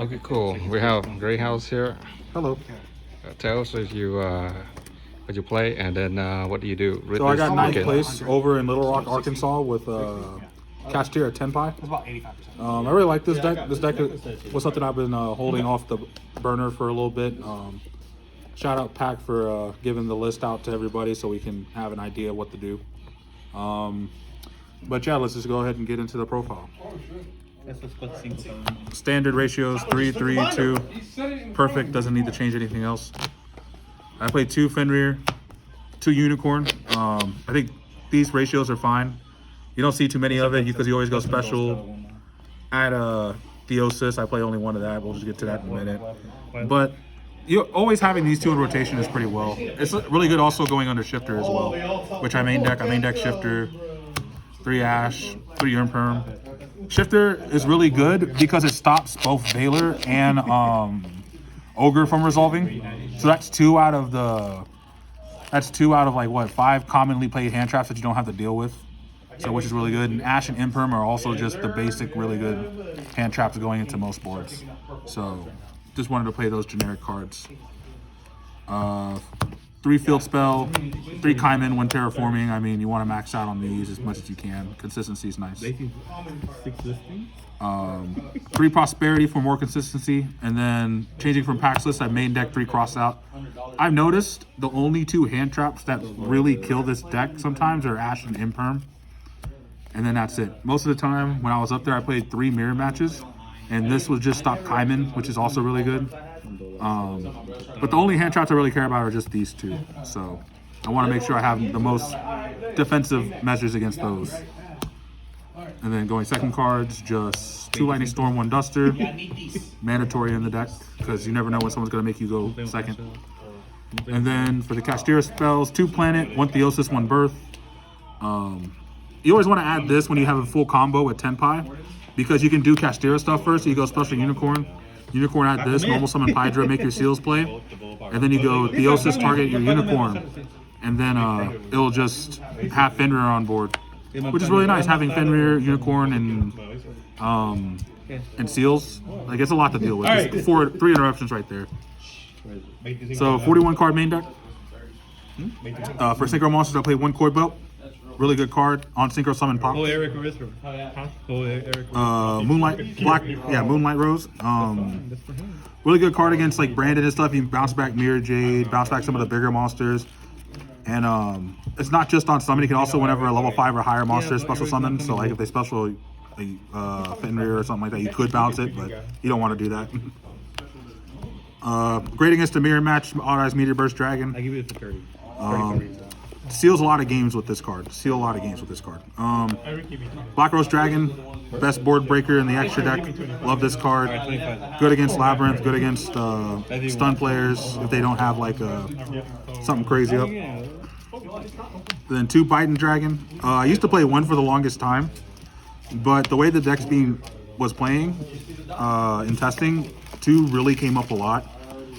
Okay, cool. We have Greathouse here. Hello. Tell us if you what you play and then what do you do? Read So I got this ninth weekend. place over in Little Rock, Arkansas with Cashier Tenpai. I really like this deck. This deck was something I've been holding off the burner for a little bit. Shout out Pack for giving the list out to everybody so we can have an idea of what to do. But yeah, let's just go ahead and get into the profile. Standard ratios 3, 3, 2. Perfect. Doesn't need to change anything else. I played 2 Fenrir, 2 Unicorn. I think these ratios are fine. You don't see too many of it because you always go special. At Theosis, I play only one of that. We'll just get to that in a minute. But you're always having these 2 in rotation is pretty well. It's really good also going under Shifter as well, which I main deck. I main deck Shifter, 3 Ash, 3 Urn Perm. Shifter is really good because it stops both Veiler and Ogre from resolving. So that's 2 out of like what 5 commonly played hand traps that you don't have to deal with. So which is really good. And Ash and Imperm are also just the basic really good hand traps going into most boards. So just wanted to play those generic cards. 3 field spell, 3 Kaiman when terraforming. I mean, you want to max out on these as much as you can. Consistency is nice. 3 prosperity for more consistency, and then changing from packs list, I main deck 3 cross out. I've noticed the only 2 hand traps that really kill this deck sometimes are Ash and Imperm, and then that's it. Most of the time when I was up there, I played 3 mirror matches, and this was just stop Kaiman, which is also really good. But the only hand traps I really care about are just these 2. So I want to make sure I have the most defensive measures against those. And then going second cards, just 2 Lightning Storm, 1 Duster. Mandatory in the deck, because you never know when someone's going to make you go second. And then for the Cashier spells, 2 Planet, 1 Theosis, 1 Birth. You always want to add this when you have a full combo with Tenpai, because you can do Cashier stuff first. So you go Special Unicorn. Unicorn add this, normal summon Hydra, make your seals play. And then you go Theosis, target your Unicorn. And then it'll just have Fenrir on board. Which is really nice, having Fenrir, Unicorn, and Seals. Like, it's a lot to deal with. There's 3 interruptions right there. So, 41 card main deck. For Synchro Monsters, I play 1 Cord Belt. Really good card on Synchro Summon Pop. Moonlight Rose. Really good card against like Brandon and stuff. You can bounce back Mirror Jade, bounce back some of the bigger monsters. And it's not just on summon, you can also, whenever a level 5 or higher monster is special summon, so like if they special Fenrir or something like that, you could bounce it, but you don't want to do that. Great against a mirror match, Autoized Meteor Burst Dragon. I give it to 30. Seals a lot of games with this card. Black Rose Dragon, best board breaker in the extra deck. Love this card. Good against Labyrinth, good against stun players if they don't have like something crazy up. Then 2 Biden Dragon. I used to play 1 for the longest time, but the way the deck's was playing in testing, 2 really came up a lot.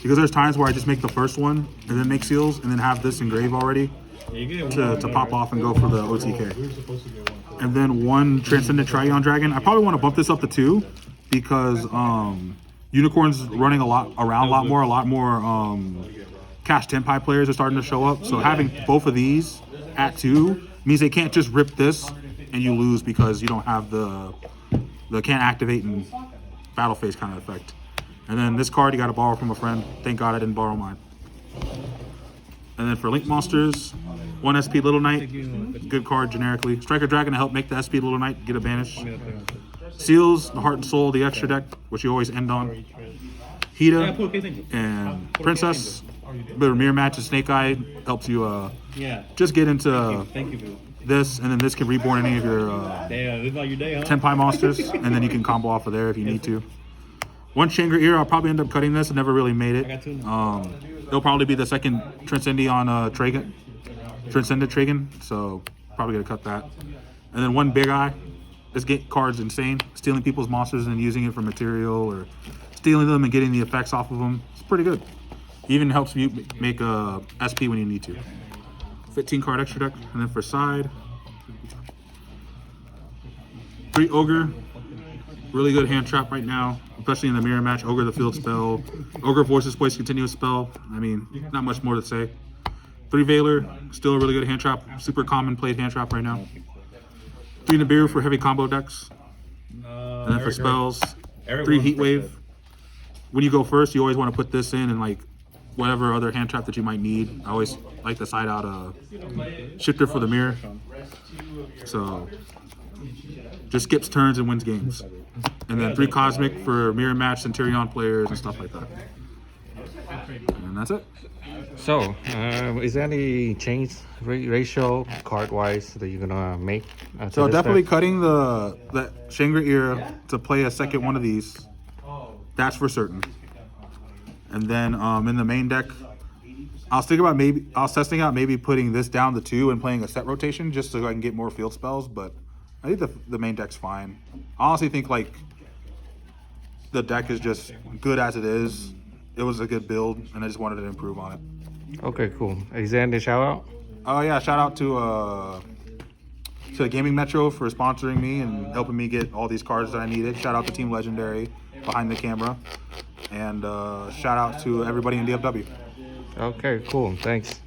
Because there's times where I just make the first one and then make seals and then have this engrave already to pop off and go for the OTK. And then 1 Transcendent Trigon Dragon. I probably want to bump this up to 2 because Unicorn's running a lot more Cash Tenpai players are starting to show up. So having both of these at 2 means they can't just rip this and you lose because you don't have the can't activate and battle phase kind of effect. And then this card you got to borrow from a friend. Thank God I didn't borrow mine. And then for Link Monsters, 1 SP Little Knight. Good card generically. Striker Dragon to help make the SP Little Knight get a banish. Seals, the Heart and Soul, the extra deck, which you always end on. Hida and Princess. Bit of mirror match and Snake Eye helps you just get into this, and then this can reborn any of your Tenpai monsters, and then you can combo off of there if you need to. 1 Shangri-Ira, I'll probably end up cutting this. I never really made it. It'll probably be the second Transcendi on Transcendent Tragan, so probably gonna cut that. And then 1 Big Eye. This card's insane. Stealing people's monsters and using it for material, or stealing them and getting the effects off of them. It's pretty good. Even helps you make a SP when you need to. 15 card extra deck, and then for side, 3 Ogre. Really good hand trap right now. especially in the mirror match. Ogre the field spell. Ogre forces place continuous spell. I mean, not much more to say. 3 Veiler, still a really good hand trap. Super common played hand trap right now. 3 Nibiru for heavy combo decks. And then for spells, 3 Heat Wave. When you go first, you always want to put this in and like whatever other hand trap that you might need. I always like to side out a shifter for the mirror. So just skips turns and wins games. And then 3 Cosmic for mirror match Centurion players and stuff like that. And that's it. So, is there any change ratio card wise that you're gonna make? So definitely cutting the Shangri-La to play a second one of these. That's for certain. And then in the main deck, I was testing out maybe putting this down to 2 and playing a set rotation just so I can get more field spells. But I think the main deck's fine. I honestly think like the deck is just good as it is. It was a good build, and I just wanted to improve on it. Okay, cool. Is there any shout out? Oh yeah, shout out to Gaming Metro for sponsoring me and helping me get all these cards that I needed. Shout out to Team Legendary behind the camera, and shout out to everybody in DFW. Okay, cool. Thanks.